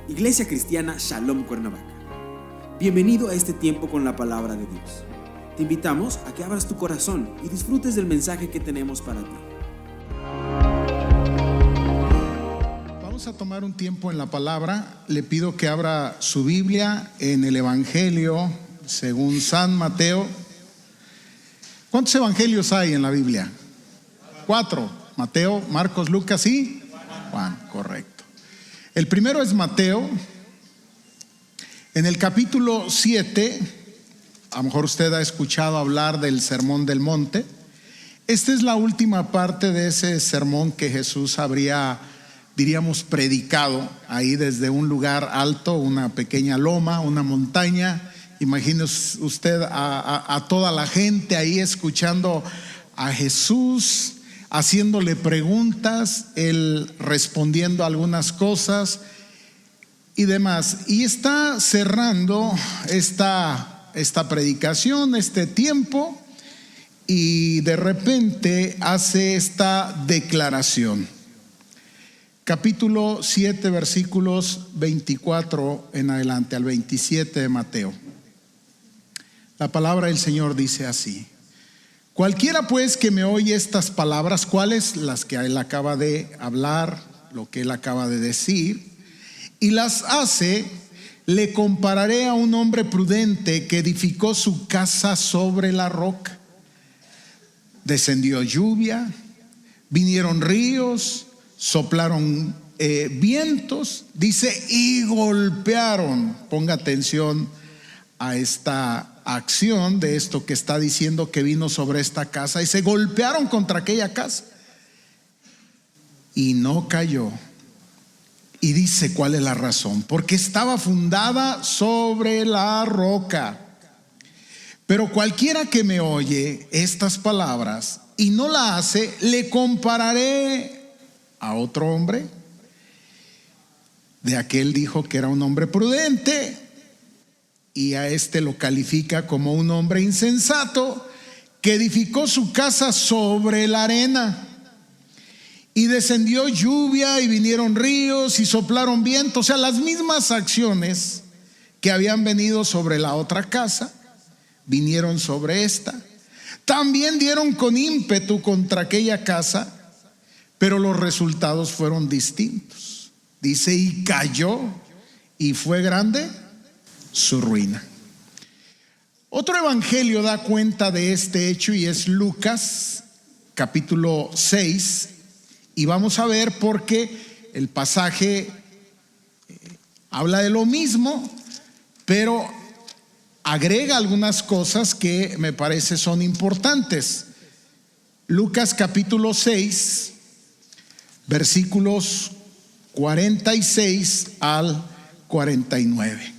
Iglesia Cristiana Shalom Cuernavaca. Bienvenido a este tiempo con la palabra de Dios. Te invitamos a que abras tu corazón y disfrutes del mensaje que tenemos para ti. Vamos a tomar un tiempo en la palabra. Le pido que abra su Biblia en el Evangelio según San Mateo. ¿Cuántos evangelios hay en la Biblia? 4. Mateo, Marcos, Lucas y Juan, correcto. El primero es Mateo. En el capítulo 7, a lo mejor usted ha escuchado hablar del Sermón del Monte. Esta es la última parte de ese sermón que Jesús habría, diríamos, predicado ahí desde un lugar alto, una pequeña loma, una montaña. Imagínese usted a toda la gente ahí escuchando a Jesús, haciéndole preguntas, él respondiendo algunas cosas y demás. Y está cerrando esta predicación, este tiempo, y de repente hace esta declaración. Capítulo 7, versículos 24 en adelante, al 27 de Mateo. La palabra del Señor dice así: cualquiera pues que me oye estas palabras, ¿cuáles? Las que él acaba de hablar, lo que él acaba de decir, y las hace, le compararé a un hombre prudente que edificó su casa sobre la roca. Descendió lluvia, vinieron ríos, soplaron vientos, dice, y golpearon. Ponga atención a esta acción de esto que está diciendo que vino sobre esta casa, y se golpearon contra aquella casa y no cayó. Y dice cuál es la razón: porque estaba fundada sobre la roca. Pero cualquiera que me oye estas palabras y no la hace, le compararé a otro hombre. De aquel dijo que era un hombre prudente, y a este lo califica como un hombre insensato que edificó su casa sobre la arena. Y descendió lluvia y vinieron ríos y soplaron vientos. O sea, las mismas acciones que habían venido sobre la otra casa vinieron sobre esta. También dieron con ímpetu contra aquella casa, pero los resultados fueron distintos. Dice, y cayó, y fue grande su ruina. Otro evangelio da cuenta de este hecho, y es Lucas capítulo 6, y vamos a ver por qué el pasaje habla de lo mismo, pero agrega algunas cosas que me parece son importantes. Lucas capítulo 6, versículos 46 al 49.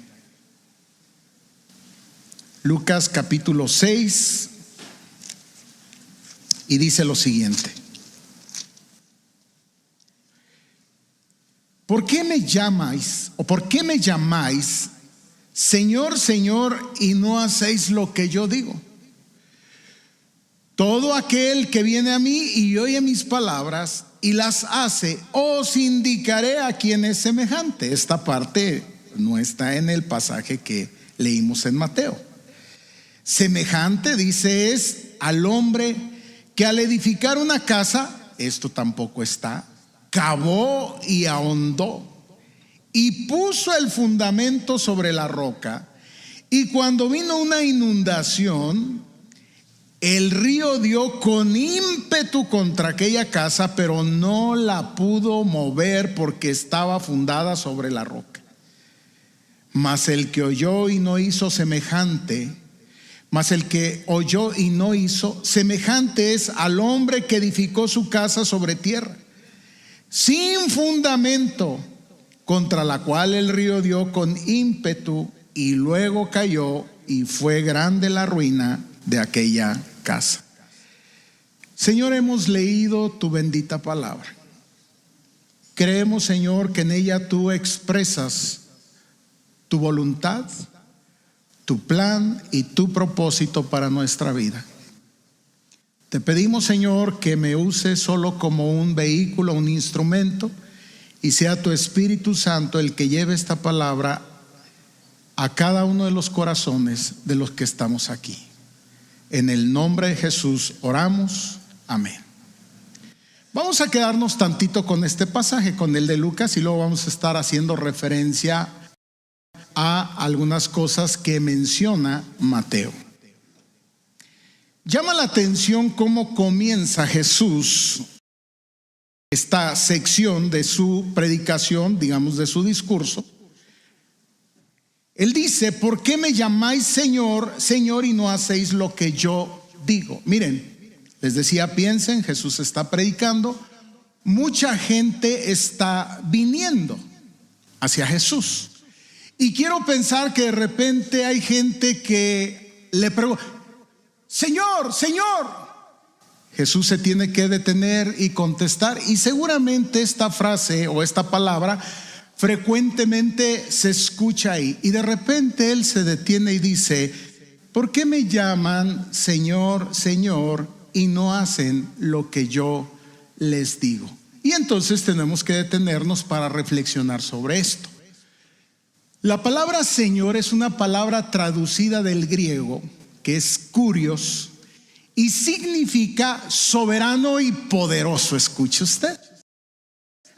Lucas capítulo 6, y dice lo siguiente: ¿por qué me llamáis Señor, Señor, y no hacéis lo que yo digo? Todo aquel que viene a mí y oye mis palabras y las hace, os indicaré a quién es semejante. Esta parte no está en el pasaje que leímos en Mateo. Semejante, dice, es al hombre que al edificar una casa, esto tampoco está, cavó y ahondó y puso el fundamento sobre la roca, y cuando vino una inundación, el río dio con ímpetu contra aquella casa, pero no la pudo mover porque estaba fundada sobre la roca. Mas el que oyó y no hizo semejante es al hombre que edificó su casa sobre tierra, sin fundamento, contra la cual el río dio con ímpetu, y luego cayó, y fue grande la ruina de aquella casa. Señor, hemos leído tu bendita palabra. Creemos, Señor, que en ella tú expresas tu voluntad, tu plan y tu propósito para nuestra vida. Te pedimos, Señor, que me uses solo como un vehículo, un instrumento, y sea tu Espíritu Santo el que lleve esta palabra a cada uno de los corazones de los que estamos aquí. En el nombre de Jesús oramos. Amén. Vamos a quedarnos tantito con este pasaje, con el de Lucas, y luego vamos a estar haciendo referencia a algunas cosas que menciona Mateo. Llama la atención cómo comienza Jesús esta sección de su predicación, digamos de su discurso. Él dice: ¿por qué me llamáis Señor, Señor, y no hacéis lo que yo digo? Miren, les decía, piensen, Jesús está predicando, mucha gente está viniendo hacia Jesús. Y quiero pensar que de repente hay gente que le pregunta: Señor, Señor. Jesús se tiene que detener y contestar, y seguramente esta frase o esta palabra frecuentemente se escucha ahí. Y de repente Él se detiene y dice: ¿por qué me llaman Señor, Señor, y no hacen lo que yo les digo? Y entonces tenemos que detenernos para reflexionar sobre esto. La palabra Señor es una palabra traducida del griego, que es kurios, y significa soberano y poderoso. Escuche usted.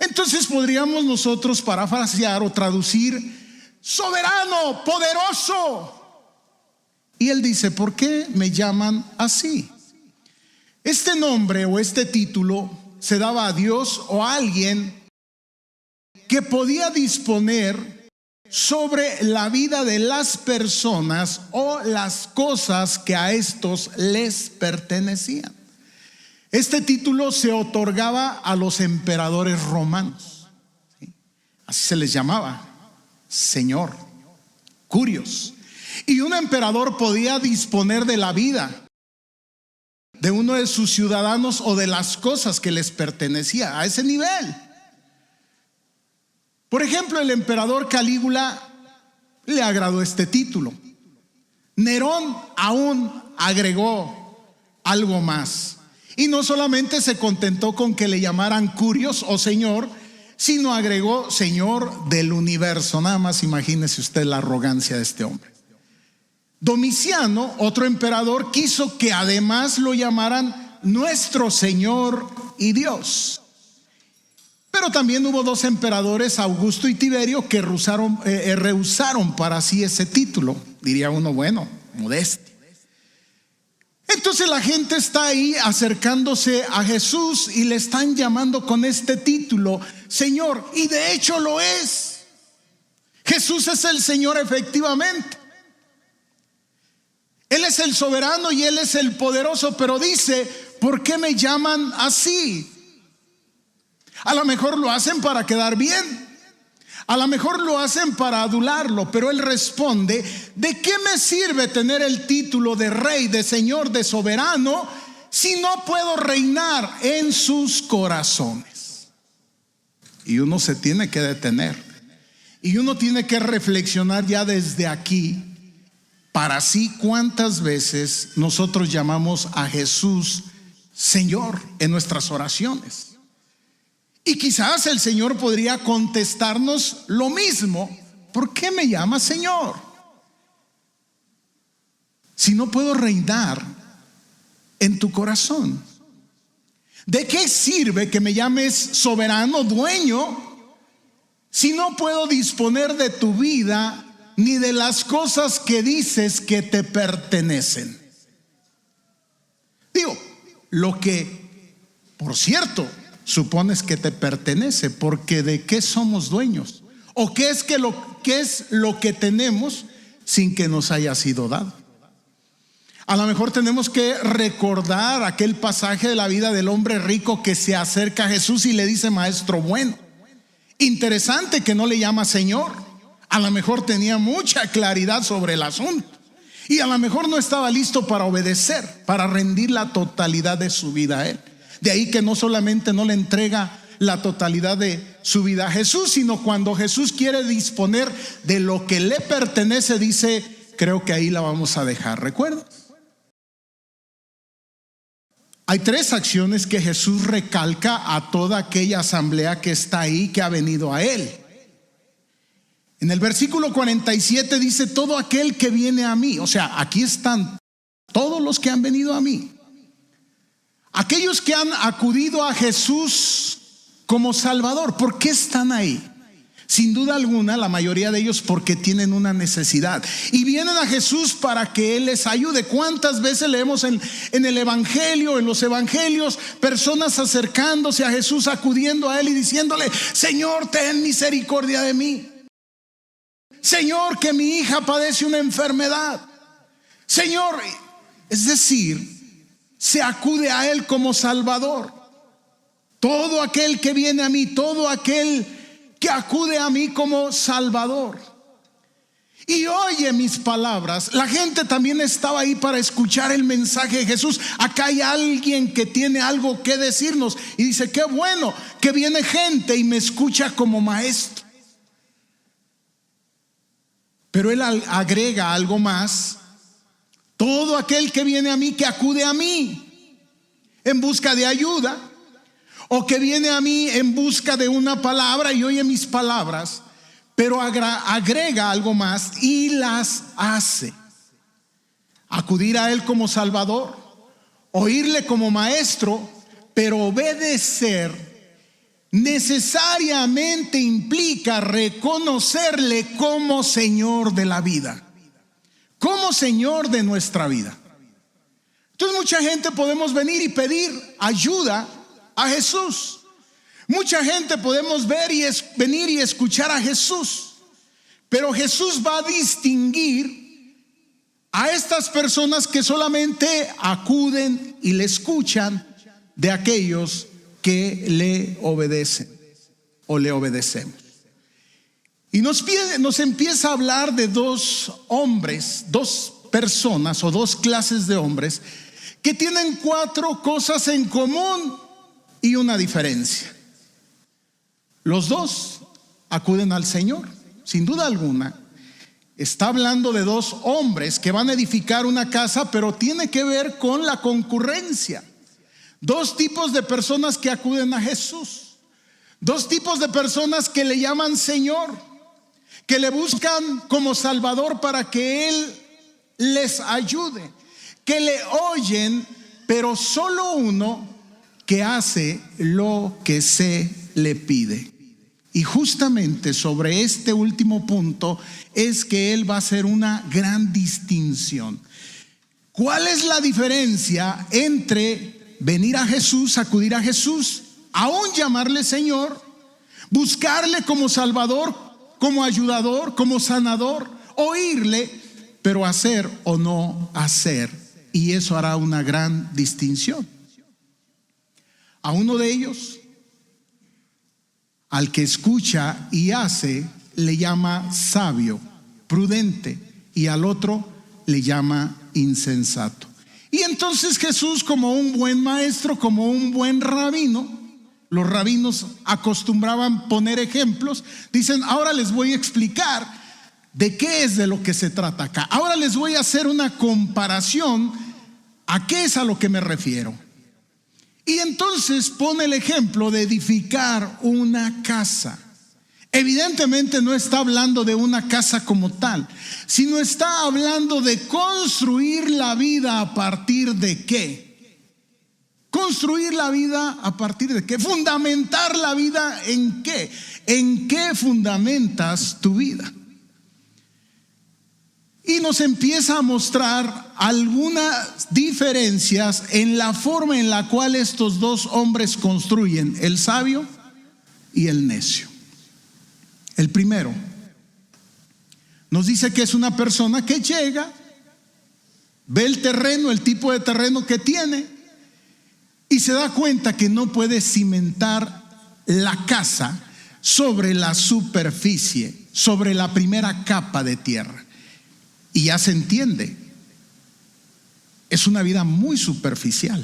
Entonces podríamos nosotros parafrasear o traducir: soberano, poderoso. Y él dice: ¿por qué me llaman así? Este nombre o este título se daba a Dios o a alguien que podía disponer sobre la vida de las personas o las cosas que a estos les pertenecían. Este título se otorgaba a los emperadores romanos, ¿sí? Así se les llamaba, Señor, Curios. Y un emperador podía disponer de la vida de uno de sus ciudadanos o de las cosas que les pertenecía a ese nivel. Por ejemplo, el emperador Calígula le agradó este título. Nerón aún agregó algo más. Y no solamente se contentó con que le llamaran Curios o Señor, sino agregó Señor del universo. Nada más imagínese usted la arrogancia de este hombre. Domiciano, otro emperador, quiso que además lo llamaran nuestro Señor y Dios. Pero también hubo dos emperadores, Augusto y Tiberio, que rehusaron para sí ese título. Diría uno, bueno, modestia. Entonces la gente está ahí acercándose a Jesús y le están llamando con este título, Señor, y de hecho lo es. Jesús es el Señor efectivamente. Él es el soberano y Él es el poderoso, pero dice: ¿por qué me llaman así? A lo mejor lo hacen para quedar bien, a lo mejor lo hacen para adularlo, pero Él responde: ¿de qué me sirve tener el título de rey, de señor, de soberano, si no puedo reinar en sus corazones? Y uno se tiene que detener y uno tiene que reflexionar ya desde aquí para sí cuántas veces nosotros llamamos a Jesús Señor en nuestras oraciones. Y quizás el Señor podría contestarnos lo mismo: ¿por qué me llamas Señor? Si no puedo reinar en tu corazón. ¿De qué sirve que me llames soberano, dueño, si no puedo disponer de tu vida ni de las cosas que dices que te pertenecen? Digo, lo que, por cierto, supones que te pertenece, porque ¿de qué somos dueños? ¿O qué es lo que tenemos sin que nos haya sido dado? A lo mejor tenemos que recordar aquel pasaje de la vida del hombre rico que se acerca a Jesús y le dice: maestro bueno. Interesante que no le llama Señor. A lo mejor tenía mucha claridad sobre el asunto y a lo mejor no estaba listo para obedecer, para rendir la totalidad de su vida a Él. De ahí que no solamente no le entrega la totalidad de su vida a Jesús, sino cuando Jesús quiere disponer de lo que le pertenece, dice: creo que ahí la vamos a dejar. ¿Recuerdas? hay tres acciones que Jesús recalca a toda aquella asamblea que está ahí, que ha venido a Él. En el versículo 47 dice: todo aquel que viene a mí. O sea, aquí están todos los que han venido a mí. Aquellos que han acudido a Jesús como Salvador. ¿Por qué están ahí? Sin duda alguna, la mayoría de ellos porque tienen una necesidad y vienen a Jesús para que Él les ayude. ¿Cuántas veces leemos en el Evangelio, en los Evangelios, personas acercándose a Jesús, acudiendo a Él y diciéndole: Señor, ten misericordia de mí. Señor, que mi hija padece una enfermedad. Señor, es decir, se acude a Él como Salvador. Todo aquel que viene a mí, todo aquel que acude a mí como Salvador y oye mis palabras. La gente también estaba ahí para escuchar el mensaje de Jesús. Acá hay alguien que tiene algo que decirnos y dice: qué bueno que viene gente y me escucha como maestro. Pero Él agrega algo más: todo aquel que viene a mí, que acude a mí en busca de ayuda, o que viene a mí en busca de una palabra y oye mis palabras, pero agrega algo más y las hace. Acudir a Él como Salvador, oírle como maestro, pero obedecer necesariamente implica reconocerle como Señor de la vida, como Señor de nuestra vida. Entonces mucha gente podemos venir y pedir ayuda a Jesús. Mucha gente podemos venir y escuchar a Jesús, pero Jesús va a distinguir a estas personas que solamente acuden y le escuchan de aquellos que le obedecen o le obedecemos. Y nos empieza a hablar de dos hombres, dos personas o dos clases de hombres que tienen 4 cosas en común y una diferencia. Los dos acuden al Señor, sin duda alguna. Está hablando de 2 hombres que van a edificar una casa, pero tiene que ver con la concurrencia. 2 tipos de personas que acuden a Jesús. 2 tipos de personas que le llaman Señor, que le buscan como Salvador para que Él les ayude, que le oyen, pero solo uno que hace lo que se le pide. Y justamente sobre este último punto es que Él va a hacer una gran distinción. ¿Cuál es la diferencia entre venir a Jesús, acudir a Jesús, aún llamarle Señor, buscarle como Salvador, como ayudador, como sanador, oírle, pero hacer o no hacer? Y eso hará una gran distinción. A uno de ellos, al que escucha y hace, le llama sabio, prudente, y al otro le llama insensato. Y entonces Jesús, como un buen maestro, como un buen rabino, los rabinos acostumbraban poner ejemplos, dicen: ahora les voy a explicar de qué es de lo que se trata acá. Ahora les voy a hacer una comparación a qué es a lo que me refiero. Y entonces pone el ejemplo de edificar una casa. Evidentemente no está hablando de una casa como tal, sino está hablando de construir la vida a partir de qué. Construir la vida a partir de qué. Fundamentar la vida en qué. ¿En qué fundamentas tu vida? Y nos empieza a mostrar algunas diferencias en la forma en la cual estos 2 hombres construyen, el sabio y el necio. El primero nos dice que es una persona que llega, ve el terreno, el tipo de terreno que tiene, y se da cuenta que no puede cimentar la casa sobre la superficie, sobre la primera capa de tierra. Y ya se entiende, es una vida muy superficial.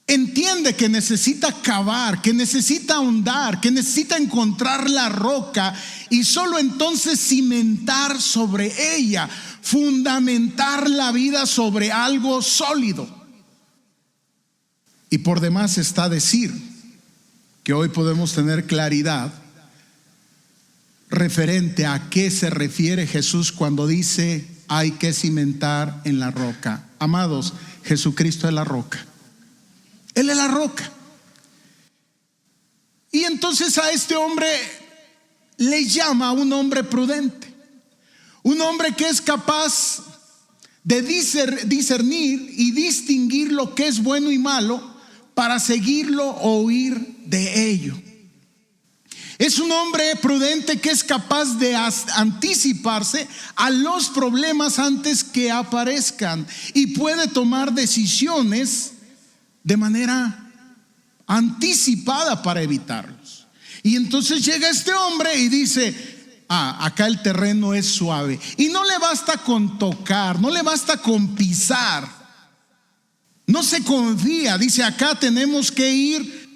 Entiende que necesita cavar, que necesita ahondar, que necesita encontrar la roca y solo entonces cimentar sobre ella, fundamentar la vida sobre algo sólido. Y por demás está decir que hoy podemos tener claridad referente a qué se refiere Jesús cuando dice hay que cimentar en la roca. Amados, Jesucristo es la roca. Él es la roca. Y entonces a este hombre le llama un hombre prudente, un hombre que es capaz de discernir y distinguir lo que es bueno y malo para seguirlo o huir de ello. Es un hombre prudente que es capaz de anticiparse a los problemas antes que aparezcan y puede tomar decisiones de manera anticipada para evitarlos. Y entonces llega este hombre y dice: acá el terreno es suave. Y no le basta con tocar, no le basta con pisar. No se confía, dice: acá tenemos que ir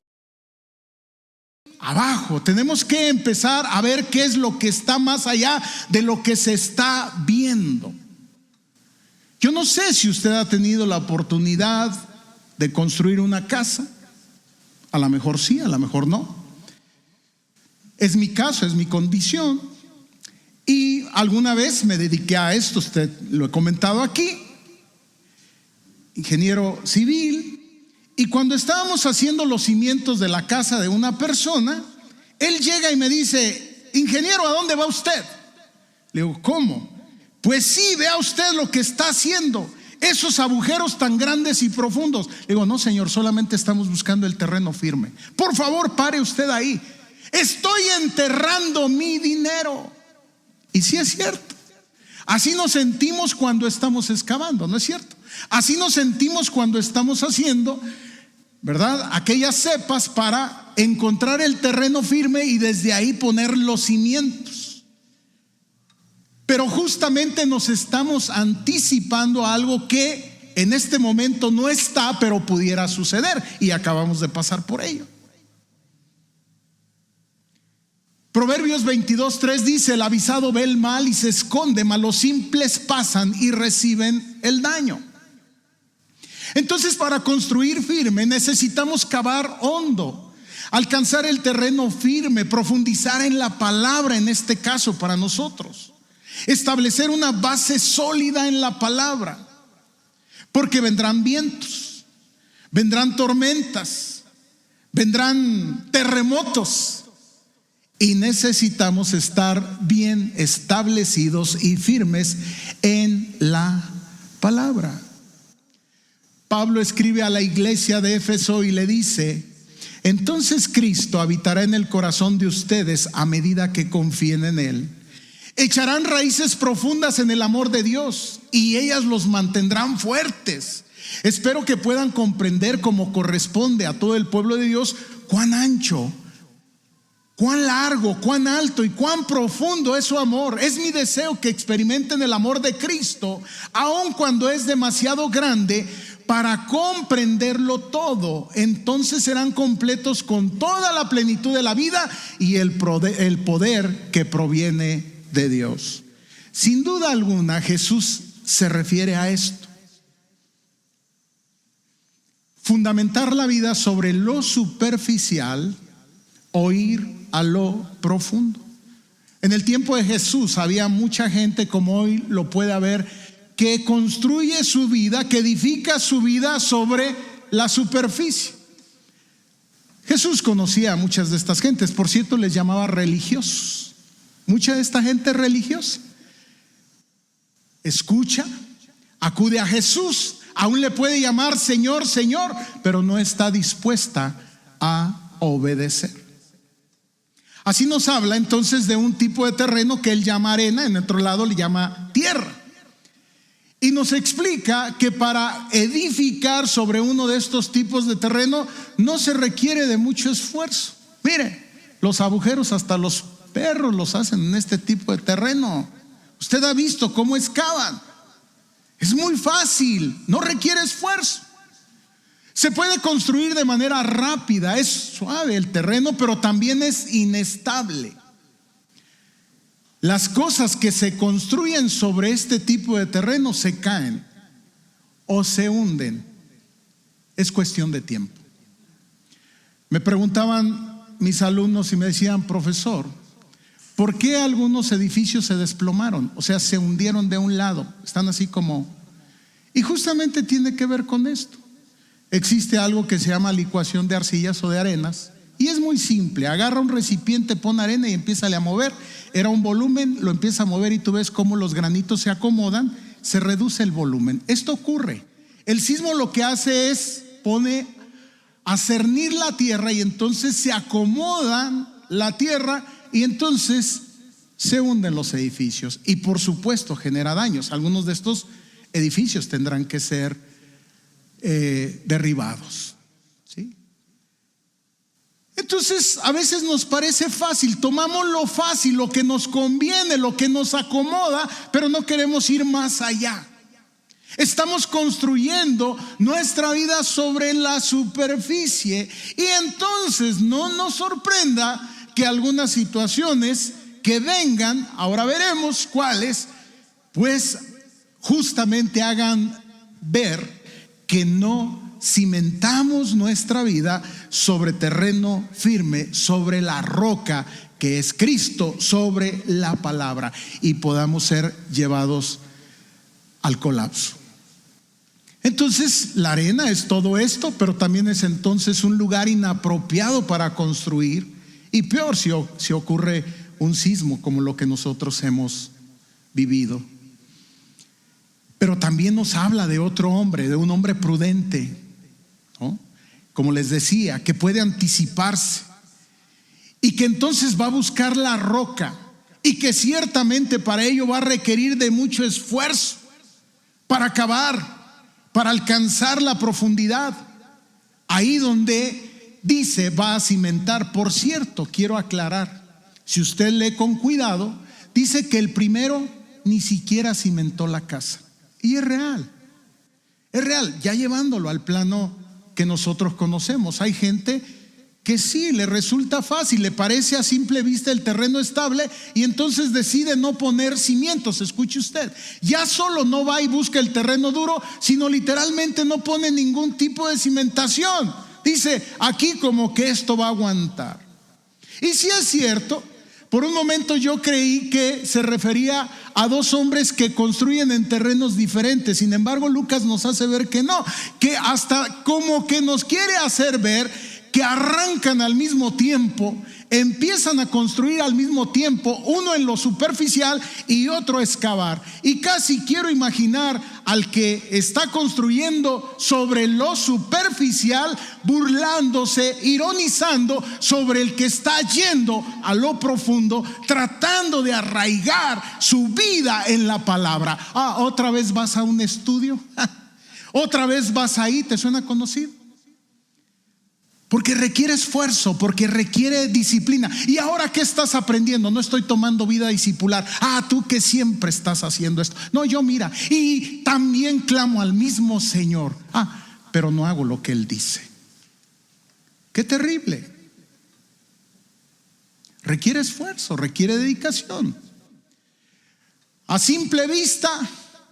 abajo, tenemos que empezar a ver qué es lo que está más allá de lo que se está viendo. Yo no sé si usted ha tenido la oportunidad de construir una casa. A lo mejor sí, a lo mejor no. Es mi caso, es mi condición. Y alguna vez me dediqué a esto, usted lo he comentado aquí, ingeniero civil. Y cuando estábamos haciendo los cimientos de la casa de una persona, él llega y me dice: ingeniero, ¿a dónde va usted? Le digo: ¿cómo? Pues sí, vea usted lo que está haciendo, esos agujeros tan grandes y profundos. Le digo: no, señor, solamente estamos buscando el terreno firme. Por favor, pare usted ahí. Estoy enterrando mi dinero. Y sí es cierto. Así nos sentimos cuando estamos excavando, ¿no es cierto? Así nos sentimos cuando estamos haciendo, ¿verdad?, aquellas cepas para encontrar el terreno firme y desde ahí poner los cimientos. Pero justamente nos estamos anticipando a algo que en este momento no está, pero pudiera suceder, y acabamos de pasar por ello. Proverbios 22:3 dice: el avisado ve el mal y se esconde, mas los simples pasan y reciben el daño. Entonces, para construir firme necesitamos cavar hondo, alcanzar el terreno firme, profundizar en la palabra, en este caso para nosotros, establecer una base sólida en la palabra, porque vendrán vientos, vendrán tormentas, vendrán terremotos, y necesitamos estar bien establecidos y firmes en la palabra. Pablo escribe a la iglesia de Éfeso y le dice: entonces Cristo habitará en el corazón de ustedes a medida que confíen en Él. Echarán raíces profundas en el amor de Dios y ellas los mantendrán fuertes. Espero que puedan comprender, como corresponde a todo el pueblo de Dios, cuán ancho, cuán largo, cuán alto y cuán profundo es su amor. Es mi deseo que experimenten el amor de Cristo, aun cuando es demasiado grande para comprenderlo todo. Entonces serán completos con toda la plenitud de la vida y el poder que proviene de Dios. Sin duda alguna, Jesús se refiere a esto: fundamentar la vida sobre lo superficial o ir a lo profundo. En el tiempo de Jesús había mucha gente, como hoy lo puede haber, que construye su vida, que edifica su vida sobre la superficie. Jesús conocía a muchas de estas gentes, por cierto, les llamaba religiosos. Mucha de esta gente religiosa escucha, acude a Jesús, aún le puede llamar Señor, Señor, pero no está dispuesta a obedecer. Así nos habla entonces de un tipo de terreno que él llama arena, en otro lado le llama tierra. Y nos explica que para edificar sobre uno de estos tipos de terreno no se requiere de mucho esfuerzo. Mire, los agujeros hasta los perros los hacen en este tipo de terreno. Usted ha visto cómo excavan. Es muy fácil, no requiere esfuerzo. Se puede construir de manera rápida, es suave el terreno, pero también es inestable. Las cosas que se construyen sobre este tipo de terreno se caen o se hunden. Es cuestión de tiempo. Me preguntaban mis alumnos y me decían: profesor, ¿por qué algunos edificios se desplomaron? O sea, se hundieron de un lado, están así como... Y justamente tiene que ver con esto. Existe algo que se llama licuación de arcillas o de arenas, y es muy simple. Agarra un recipiente, pone arena y empieza a mover. Era un volumen, lo empieza a mover y tú ves cómo los granitos se acomodan, se reduce el volumen. Esto ocurre. El sismo lo que hace es pone a cernir la tierra, y entonces se acomodan la tierra y entonces se hunden los edificios, y por supuesto genera daños. Algunos de estos edificios tendrán que ser derribados, ¿sí? Entonces a veces nos parece fácil, tomamos lo fácil, lo que nos conviene, lo que nos acomoda, pero no queremos ir más allá. Estamos construyendo nuestra vida sobre la superficie, y entonces no nos sorprenda que algunas situaciones que vengan, ahora veremos cuáles, pues justamente hagan ver que no cimentamos nuestra vida sobre terreno firme, sobre la roca que es Cristo, sobre la palabra, y podamos ser llevados al colapso. Entonces la arena es todo esto, pero también es entonces un lugar inapropiado para construir, y peor si ocurre un sismo como lo que nosotros hemos vivido. Pero también nos habla de otro hombre, de un hombre prudente, ¿no? Como les decía, que puede anticiparse y que entonces va a buscar la roca, y que ciertamente para ello va a requerir de mucho esfuerzo para cavar, para alcanzar la profundidad. Ahí donde dice va a cimentar. Por cierto, quiero aclarar, si usted lee con cuidado, dice que el primero ni siquiera cimentó la casa. Y es real, ya llevándolo al plano que nosotros conocemos. Hay gente que sí, le resulta fácil, le parece a simple vista el terreno estable, y entonces decide no poner cimientos. Escuche usted, ya solo no va y busca el terreno duro, sino literalmente no pone ningún tipo de cimentación. Dice, aquí como que esto va a aguantar. Y si es cierto, por un momento yo creí que se refería a dos hombres que construyen en terrenos diferentes. Sin embargo, Lucas nos hace ver que no, que hasta como que nos quiere hacer ver que arrancan al mismo tiempo, empiezan a construir al mismo tiempo, uno en lo superficial y otro a excavar. Y casi quiero imaginar al que está construyendo sobre lo superficial, burlándose, ironizando sobre el que está yendo a lo profundo, tratando de arraigar su vida en la palabra. ¿Otra vez vas a un estudio? ¿Otra vez vas ahí? ¿Te suena conocido? Porque requiere esfuerzo, porque requiere disciplina. ¿Y ahora qué estás aprendiendo? No estoy tomando vida discipular. Tú que siempre estás haciendo esto. No, yo mira, y también clamo al mismo Señor. Pero no hago lo que Él dice. Qué terrible. Requiere esfuerzo, requiere dedicación. A simple vista,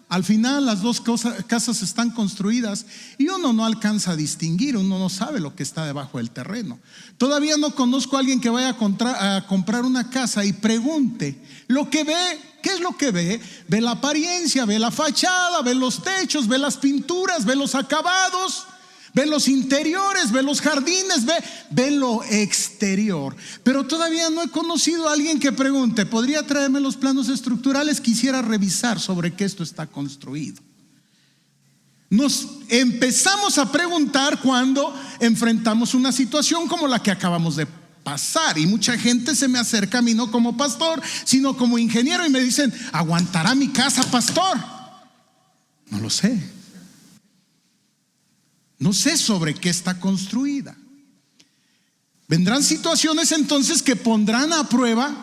al final las dos casas están construidas y uno no alcanza a distinguir, uno no sabe lo que está debajo del terreno. Todavía no conozco a alguien que vaya a comprar una casa y pregunte lo que ve. ¿Qué es lo que ve? Ve la apariencia, ve la fachada, ve los techos, ve las pinturas, ve los acabados, ve los interiores, ve los jardines, ve lo exterior. Pero todavía no he conocido a alguien que pregunte, ¿podría traerme los planos estructurales? Quisiera revisar sobre qué esto está construido. Nos empezamos a preguntar cuando enfrentamos una situación como la que acabamos de pasar, y mucha gente se me acerca a mí no como pastor, sino como ingeniero, y me dicen, ¿aguantará mi casa, pastor? No lo sé. No sé sobre qué está construida. Vendrán situaciones entonces que pondrán a prueba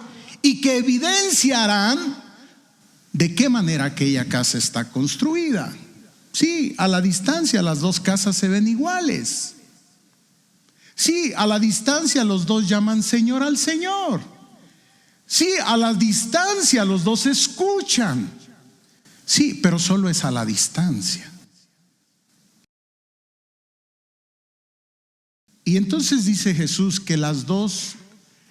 y que evidenciarán de qué manera aquella casa está construida. Sí, a la distancia las dos casas se ven iguales. Sí, a la distancia los dos llaman Señor al Señor. Sí, a la distancia los dos escuchan. Sí, pero solo es a la distancia. Y entonces dice Jesús que las dos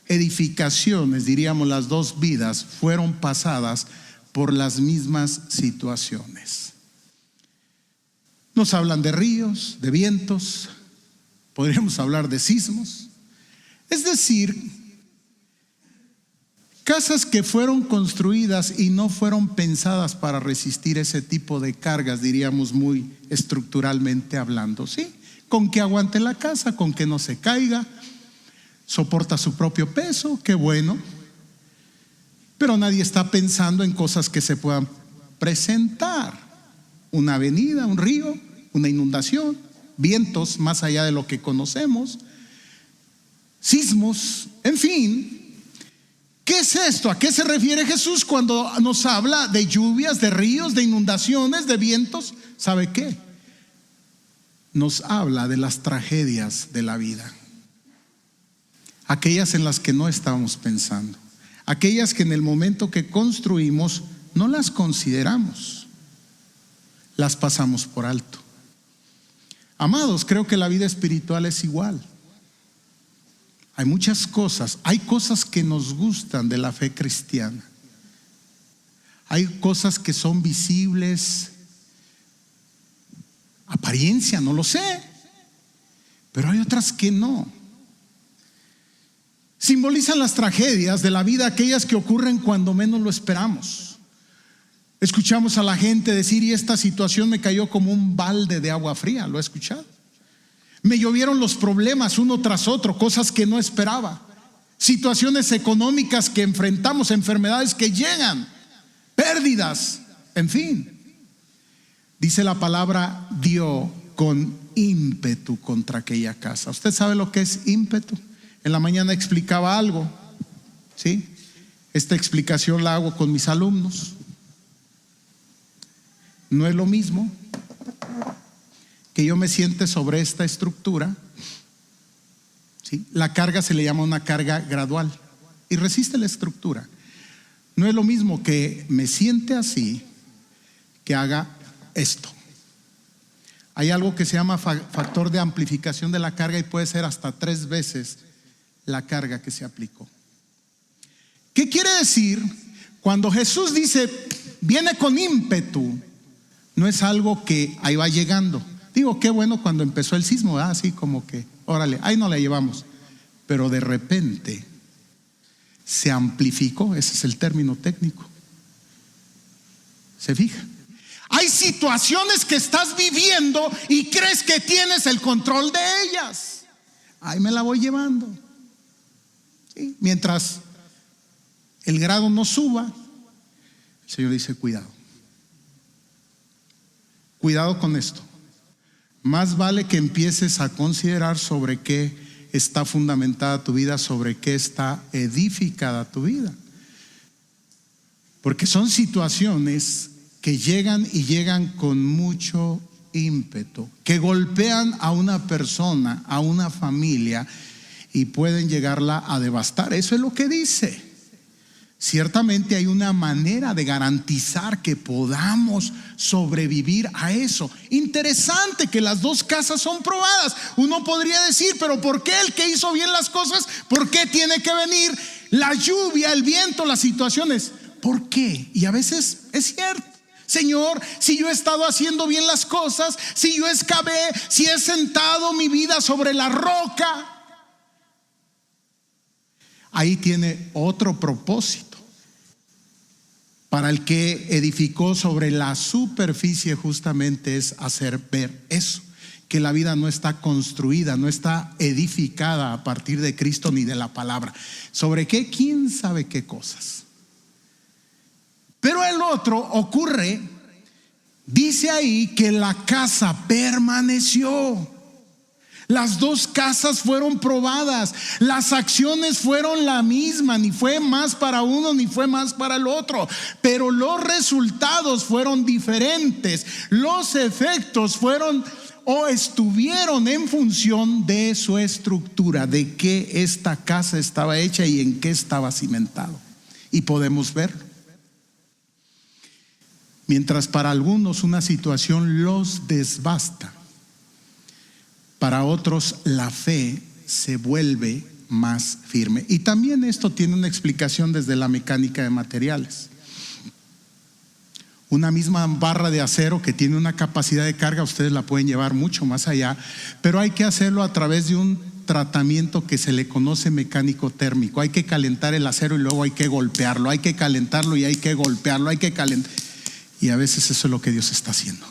edificaciones, diríamos las dos vidas, fueron pasadas por las mismas situaciones. Nos hablan de ríos, de vientos, podríamos hablar de sismos. Es decir, casas que fueron construidas y no fueron pensadas para resistir ese tipo de cargas, diríamos muy estructuralmente hablando, ¿sí? Con que aguante la casa, con que no se caiga, soporta su propio peso, qué bueno. Pero nadie está pensando en cosas que se puedan presentar. Una avenida, un río, una inundación, vientos más allá de lo que conocemos, sismos, en fin. ¿Qué es esto? ¿A qué se refiere Jesús cuando nos habla de lluvias, de ríos, de inundaciones, de vientos? ¿Sabe qué? Nos habla de las tragedias de la vida. Aquellas en las que no estábamos pensando. Aquellas que en el momento que construimos no las consideramos. Las pasamos por alto. Amados, creo que la vida espiritual es igual. Hay muchas cosas, hay cosas que nos gustan de la fe cristiana. Hay cosas que son visibles, apariencia, no lo sé, pero hay otras que no. Simbolizan las tragedias de la vida, aquellas que ocurren cuando menos lo esperamos. Escuchamos a la gente decir: y esta situación me cayó como un balde de agua fría. ¿Lo he escuchado? Me llovieron los problemas uno tras otro, cosas que no esperaba, situaciones económicas que enfrentamos, enfermedades que llegan, pérdidas, en fin. Dice la palabra: dio con ímpetu contra aquella casa. ¿Usted sabe lo que es ímpetu? En la mañana explicaba algo, ¿sí? Esta explicación la hago con mis alumnos. No es lo mismo que yo me siente sobre esta estructura, ¿sí? La carga se le llama una carga gradual y resiste la estructura. No es lo mismo que me siente así que haga esto. Hay algo que se llama factor de amplificación de la carga y puede ser hasta 3 veces la carga que se aplicó. ¿Qué quiere decir? Cuando Jesús dice viene con ímpetu, no es algo que ahí va llegando. Digo, qué bueno cuando empezó el sismo, así como que, órale, ahí no la llevamos. Pero de repente se amplificó, ese es el término técnico. ¿Se fija? Hay situaciones que estás viviendo y crees que tienes el control de ellas. Ahí me la voy llevando. ¿Sí? Mientras el grado no suba, el Señor dice: cuidado. Cuidado con esto. Más vale que empieces a considerar sobre qué está fundamentada tu vida, sobre qué está edificada tu vida. Porque son situaciones que llegan y llegan con mucho ímpetu, que golpean a una persona, a una familia, y pueden llegarla a devastar. Eso es lo que dice. Ciertamente hay una manera de garantizar que podamos sobrevivir a eso. Interesante que las dos casas son probadas. Uno podría decir: pero ¿por qué el que hizo bien las cosas? ¿Por qué tiene que venir la lluvia, el viento, las situaciones? ¿Por qué? Y a veces es cierto. Señor, si yo he estado haciendo bien las cosas, si yo excavé, si he sentado mi vida sobre la roca, ahí tiene otro propósito. Para el que edificó sobre la superficie, justamente es hacer ver eso, que la vida no está construida, no está edificada a partir de Cristo ni de la palabra. ¿Sobre qué? ¿Quién sabe qué cosas? Pero el otro ocurre, dice ahí que la casa permaneció. Las dos casas fueron probadas, las acciones fueron la misma, ni fue más para uno ni fue más para el otro, pero los resultados fueron diferentes, los efectos fueron o estuvieron en función de su estructura, de qué esta casa estaba hecha y en qué estaba cimentado. Y podemos verlo. Mientras para algunos una situación los desbasta, Para otros la fe se vuelve más firme. Y también esto tiene una explicación desde la mecánica de materiales. Una misma barra de acero que tiene una capacidad de carga, ustedes la pueden llevar mucho más allá, pero hay que hacerlo a través de un tratamiento que se le conoce mecánico térmico. Hay que calentar el acero y luego hay que golpearlo, hay que calentarlo y hay que golpearlo, hay que calentar. Y a veces eso es lo que Dios está haciendo.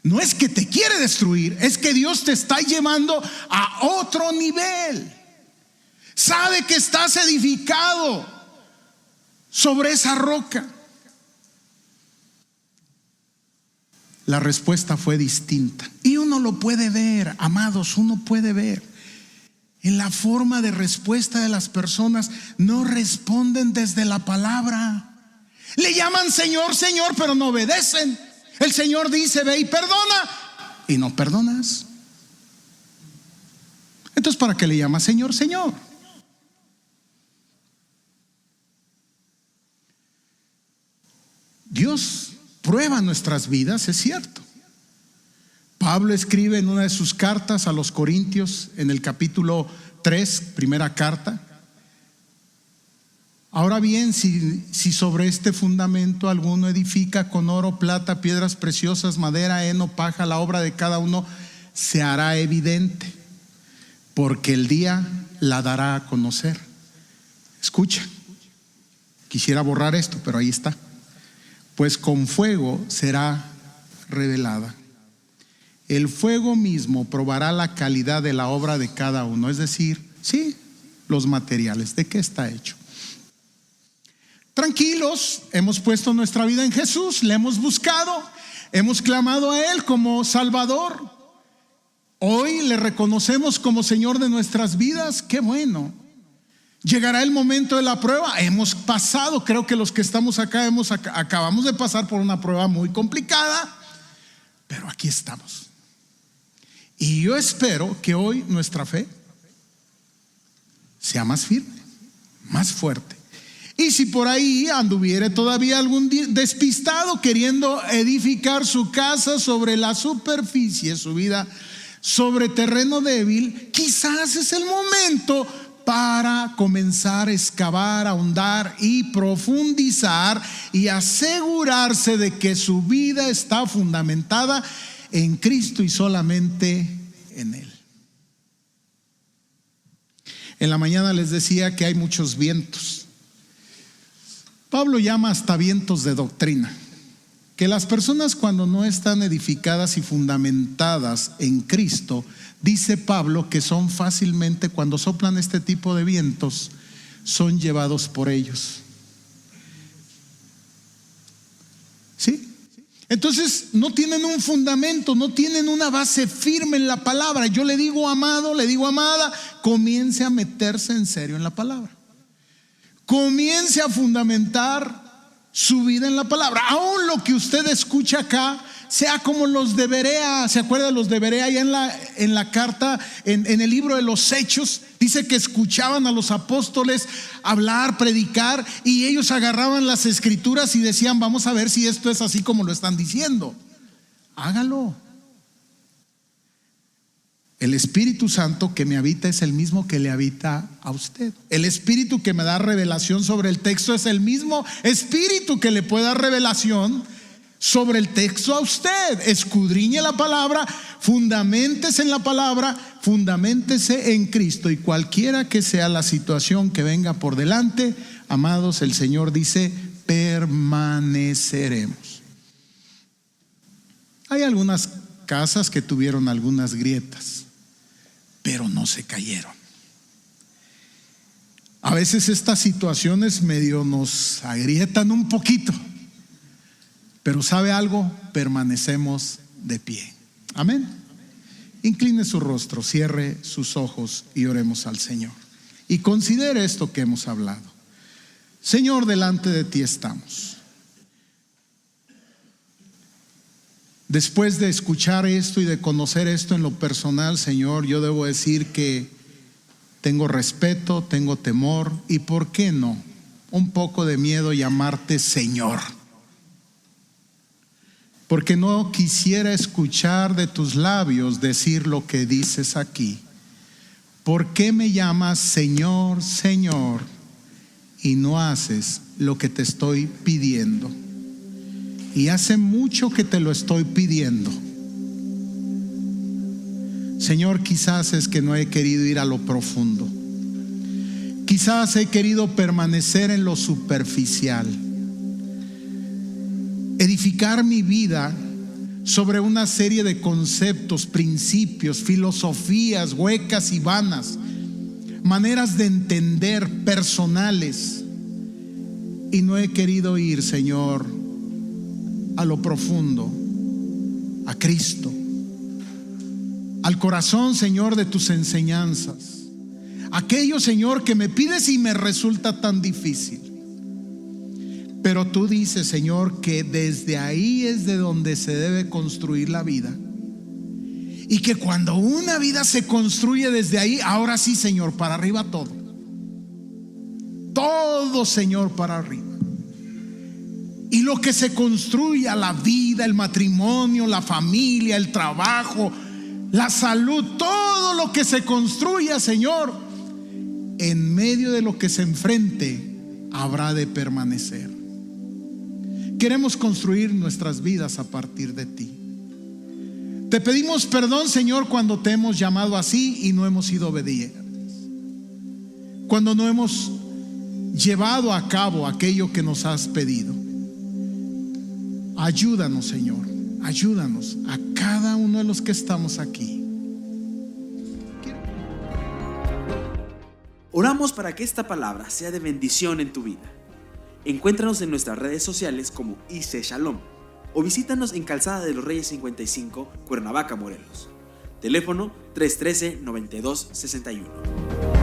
No es que te quiere destruir, es que Dios te está llevando a otro nivel. Sabe que estás edificado sobre esa roca. La respuesta fue distinta. Y uno lo puede ver, amados, uno puede ver en la forma de respuesta de las personas. No responden desde la palabra. Le llaman Señor, Señor, pero no obedecen. El Señor dice, ve y perdona, y no perdonas. Entonces, ¿para qué le llamas Señor, Señor? Dios prueba nuestras vidas, es cierto. Pablo escribe en una de sus cartas a los Corintios, en el capítulo 3, primera carta: ahora bien, si sobre este fundamento alguno edifica con oro, plata, piedras preciosas, madera, heno, paja, la obra de cada uno se hará evidente, porque el día la dará a conocer. Escucha, quisiera borrar esto, pero ahí está. Pues con fuego será revelada. El fuego mismo probará la calidad de la obra de cada uno, es decir, sí, los materiales, de qué está hecho. Tranquilos, hemos puesto nuestra vida en Jesús, le hemos buscado, hemos clamado a Él como Salvador. Hoy le reconocemos como Señor de nuestras vidas. Qué bueno. Llegará el momento de la prueba. Hemos pasado, creo que los que estamos acá acabamos de pasar por una prueba muy complicada, pero aquí estamos. Y yo espero que hoy nuestra fe sea más firme, más fuerte. Y si por ahí anduviere todavía algún despistado queriendo edificar su casa sobre la superficie, su vida sobre terreno débil, quizás es el momento para comenzar a excavar, ahondar y profundizar y asegurarse de que su vida está fundamentada en Cristo y solamente en Él. En la mañana les decía que hay muchos vientos. Pablo llama hasta vientos de doctrina, que las personas cuando no están edificadas y fundamentadas en Cristo, dice Pablo que son fácilmente, cuando soplan este tipo de vientos, son llevados por ellos. ¿Sí? Entonces no tienen un fundamento, no tienen una base firme en la palabra. Yo le digo, amado, le digo, amada, comience a meterse en serio en la palabra. Comience a fundamentar su vida en la palabra. Aún lo que usted escucha acá sea como los de Berea. ¿Se acuerda de los de Berea? Allá en la carta, en el libro de los Hechos, dice que escuchaban a los apóstoles hablar, predicar, y ellos agarraban las escrituras y decían, vamos a ver si esto es así como lo están diciendo. Hágalo. El Espíritu Santo que me habita es el mismo que le habita a usted. El Espíritu que me da revelación sobre el texto es el mismo Espíritu que le puede dar revelación sobre el texto a usted. Escudriñe la palabra, fundaméntese en la palabra, fundaméntese en Cristo, y cualquiera que sea la situación que venga por delante, amados, el Señor dice, permaneceremos. Hay algunas casas que tuvieron algunas grietas, pero no se cayeron. A veces estas situaciones medio nos agrietan un poquito, pero ¿sabe algo? Permanecemos de pie. Amén. Incline su rostro, cierre sus ojos y oremos al Señor. Y considere esto que hemos hablado. Señor, delante de ti estamos. Después de escuchar esto y de conocer esto en lo personal, Señor, yo debo decir que tengo respeto, tengo temor y, ¿por qué no?, un poco de miedo llamarte Señor. porque no quisiera escuchar de tus labios decir lo que dices aquí. ¿Por qué me llamas Señor, Señor, y no haces lo que te estoy pidiendo? Y hace mucho que te lo estoy pidiendo. Señor, quizás es que no he querido ir a lo profundo. Quizás he querido permanecer en lo superficial. Edificar mi vida sobre una serie de conceptos, principios, filosofías huecas y vanas, maneras de entender personales. Y no he querido ir, Señor, a lo profundo, a Cristo, al corazón, Señor, de tus enseñanzas. Aquello, Señor, que me pides y me resulta tan difícil. Pero tú dices, Señor, que desde ahí es de donde se debe construir la vida. Y que cuando una vida se construye desde ahí, ahora sí, Señor, para arriba todo. Todo, Señor, para arriba. Y lo que se construya, la vida, el matrimonio, la familia, el trabajo, la salud, todo lo que se construya, Señor, en medio de lo que se enfrente, habrá de permanecer. Queremos construir nuestras vidas a partir de ti. Te pedimos perdón, Señor, cuando te hemos llamado así y no hemos sido obedientes, cuando no hemos llevado a cabo aquello que nos has pedido. Ayúdanos, Señor, ayúdanos a cada uno de los que estamos aquí. Oramos para que esta palabra sea de bendición en tu vida. Encuéntranos en nuestras redes sociales como IC Shalom o visítanos en Calzada de los Reyes 55, Cuernavaca, Morelos. Teléfono 313-9261.